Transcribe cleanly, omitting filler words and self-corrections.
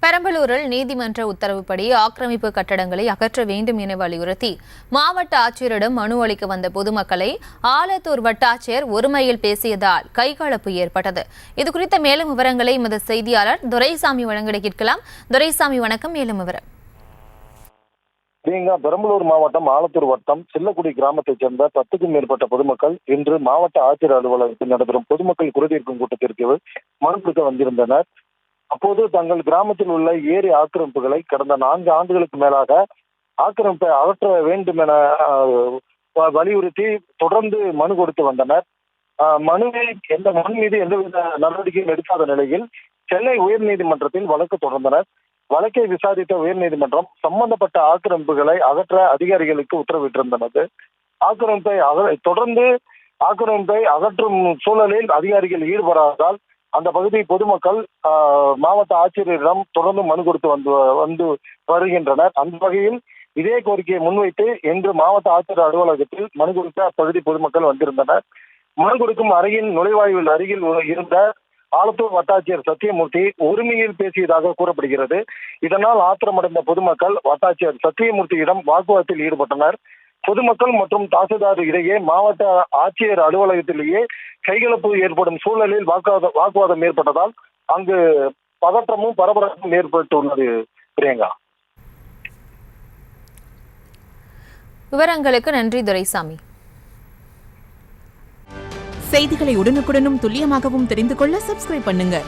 பெரம்பலூரில் நீதிமன்ற உத்தரவுப்படி ஆக்கிரமிப்பு கட்டடங்களை அகற்ற வேண்டும் என வலியுறுத்தி மாவட்ட ஆட்சியரிடம் மனு அளிக்க வந்த பொதுமக்களை ஆலத்தூர் வட்டாட்சியர் ஒருமையில் பேசியதால் கைகலப்பு ஏற்பட்டது. இதுகுறித்த மேலும் விவரங்களை எமது செய்தியாளர் துரைசாமி வழங்க கேட்கலாம். துரைசாமி, வணக்கம். மேலும் விவரம். பெரம்பலூர் மாவட்டம் ஆலத்தூர் வட்டம் சில்லக்குடி கிராமத்தைச் சேர்ந்த 10க்கும் மேற்பட்ட பொதுமக்கள் இன்று மாவட்ட ஆட்சியர் அலுவலகத்தில் நடைபெறும் பொதுமக்கள் குறைதீர்க்கும் கூட்டத்திற்கு மனு கொடுக்க வந்திருந்தனர். அப்போது தங்கள் கிராமத்தில் உள்ள ஏரி ஆக்கிரமிப்புகளை கடந்த 4 ஆண்டுகளுக்கு மேலாக ஆக்கிரமிப்பை அகற்ற வேண்டும் என வலியுறுத்தி தொடர்ந்து மனு கொடுத்து வந்தனர். மனு மீது எந்தவித நடவடிக்கையும் எடுக்காத நிலையில் சென்னை உயர்நீதிமன்றத்தில் வழக்கு தொடர்ந்தனர். வழக்கை விசாரித்த உயர்நீதிமன்றம் சம்பந்தப்பட்ட ஆக்கிரமிப்புகளை அகற்ற அதிகாரிகளுக்கு உத்தரவிட்டிருந்தது. தொடர்ந்து ஆக்கிரமிப்பை அகற்றும் சூழலில் அதிகாரிகள் ஈடுபடாததால் அந்த பகுதி பொதுமக்கள் மாவட்ட ஆட்சியரிடம் தொடர்ந்து மனு கொடுத்து வந்து வருகின்றனர். அந்த வகையில் இதே கோரிக்கையை முன்வைத்து இன்று மாவட்ட ஆட்சியர் அலுவலகத்தில் மனு கொடுத்த அப்பகுதி பொதுமக்கள் வந்திருந்தனர். மனு கொடுக்கும் அறையின் நுழைவாயில் அருகில் இருந்த ஆலத்தூர் வட்டாட்சியர் சத்தியமூர்த்தி ஒருமையில் பேசியதாக கூறப்படுகிறது. இதனால் ஆத்திரமடைந்த பொதுமக்கள் வட்டாட்சியர் சத்தியமூர்த்தியிடம் வாக்குவாதத்தில் ஈடுபட்டனர். பொதுமக்கள் மற்றும் தாசில்தார் இடையே மாவட்ட ஆட்சியர் அலுவலகத்திலேயே கைகலப்பு ஏற்படும் சூழலில் வாக்குவாதம் ஏற்பட்டதால் அங்கு பதற்றமும் பரபரப்பும் ஏற்பட்டுள்ளது. பிரியங்கா, விவரங்களுக்கு நன்றி துரைசாமி. செய்திகளை உடனுக்குடனும் துல்லியமாகவும் தெரிந்து கொள்ள சப்ஸ்கிரைப் பண்ணுங்க.